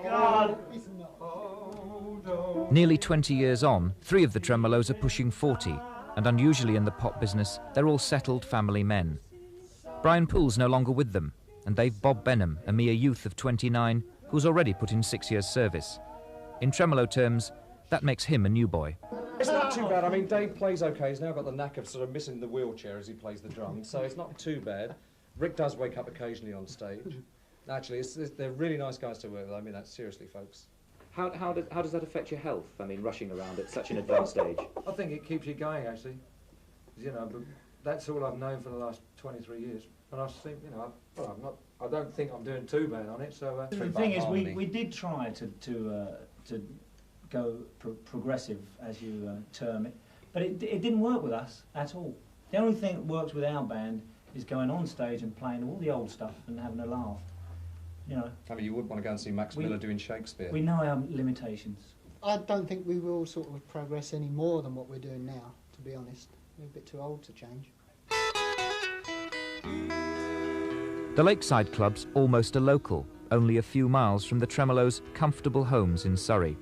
God. Nearly 20 years on, 3 of the Tremeloes are pushing 40, and unusually in the pop business, they're all settled family men. Brian Poole's no longer with them, and they've Bob Benham, a mere youth of 29, who's already put in 6 years' service. In Tremelo terms, that makes him a new boy. It's not too bad. I mean, Dave plays okay. He's now got the knack of sort of missing the wheelchair as he plays the drums, so it's not too bad. Rick does wake up occasionally on stage. Actually, they're really nice guys to work with. I mean that seriously, folks. How does that affect your health? I mean, rushing around at such an advanced age. I think it keeps you going, actually. You know, but that's all I've known for the last 23 years. And I think, you know, I don't think I'm doing too bad on it. So the thing is, we did try to go progressive, as you term it, but it didn't work with us at all. The only thing that works with our band is going on stage and playing all the old stuff and having a laugh. You know. I mean, you would want to go and see Max Miller doing Shakespeare. We know our limitations. I don't think we will sort of progress any more than what we're doing now, to be honest. We're a bit too old to change. The Lakeside Club's almost a local, only a few miles from the Tremeloes' comfortable homes in Surrey.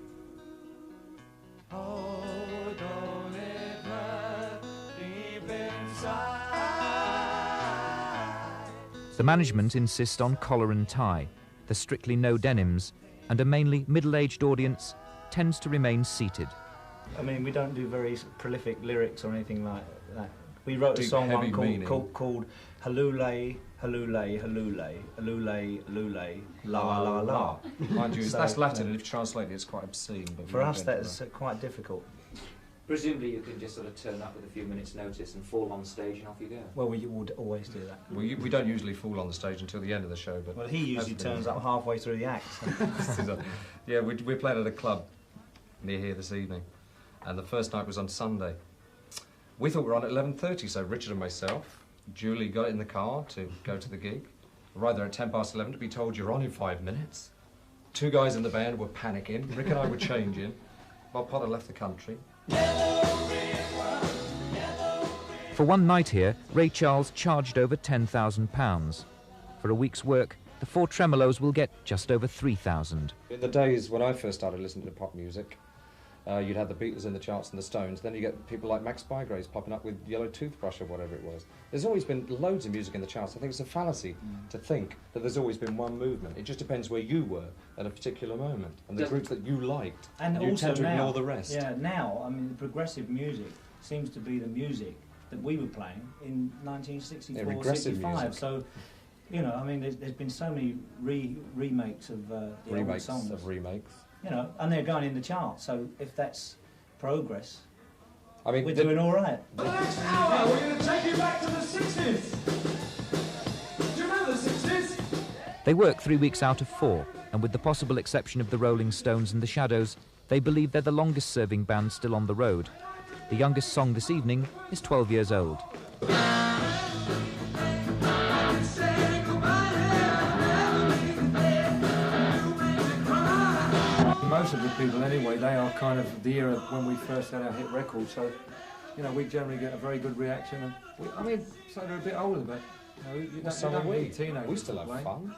The management insist on collar and tie. There's strictly no denims, and a mainly middle-aged audience tends to remain seated. I mean, we don't do very prolific lyrics or anything like that. We wrote a song called Hallulay, Hallulay, Hallulay, Hallulay, Hallulay, La La La. Mind you, that's Latin, and if you translate it, it's quite obscene. But for us, that's quite difficult. Presumably you can just sort of turn up with a few minutes' notice and fall on stage and off you go. Well, we would always do that. Well, we don't usually fall on the stage until the end of the show. But well, he usually turns up halfway through the act. Yeah, we're playing at a club near here this evening, and the first night was on Sunday. We thought we were on at 11:30, so Richard and myself, Julie got in the car to go to the gig. Arrived there at 11:10 to be told you're on in 5 minutes. 2 guys in the band were panicking. Rick and I were changing. Bob Potter left the country. For one night here, Ray Charles charged over £10,000. For a week's work, the 4 Tremeloes will get just over £3,000. In the days when I first started listening to pop music, you'd have the Beatles in the charts and the Stones, then you get people like Max Bygraves popping up with Yellow Toothbrush or whatever it was. There's always been loads of music in the charts. I think it's a fallacy to think that there's always been one movement. It just depends where you were at a particular moment and the groups that you liked. And you also tend to now, ignore the rest. Yeah, now, I mean, the progressive music seems to be the music that we were playing in 1964, 65. So, you know, I mean, there's been so many remakes of the old songs. Remakes. You know, and they're going in the charts, so if that's progress, I mean, we're doing all right. For the next hour, we're going to take you back to the 60s. Do you remember the 60s? They work 3 weeks out of 4, and with the possible exception of the Rolling Stones and the Shadows, they believe they're the longest-serving band still on the road. The youngest song this evening is 12 years old. Most of the people, anyway, they are kind of the era when we first had our hit record, so, you know, we generally get a very good reaction. And I mean, so they're a bit older, but, you know, you don't need teenagers. We still have fun.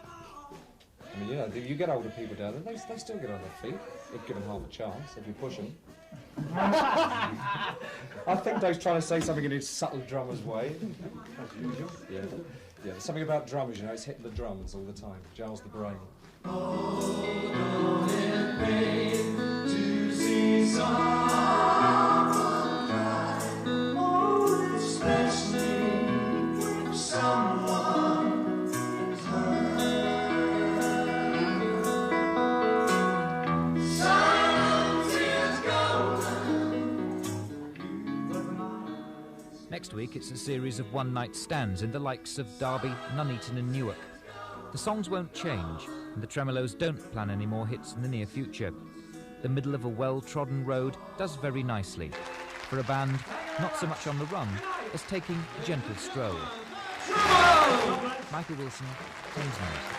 I mean, you know, you get older people down there, they still get on their feet. If given half a chance, if you push them. I think Dave's trying to say something in his subtle drummer's way. As usual. Yeah. Yeah, something about drummers, you know, it's hitting the drums all the time. Giles the brain. Oh, don't it rain to see someone cry? Oh, especially if someone is hurt. Silence is golden. Next week, it's a series of one-night stands in the likes of Derby, Nuneaton and Newark. The songs won't change, and the Tremeloes don't plan any more hits in the near future. The middle of a well-trodden road does very nicely for a band not so much on the run as taking a gentle stroll. Michael Wilson, Thames Television.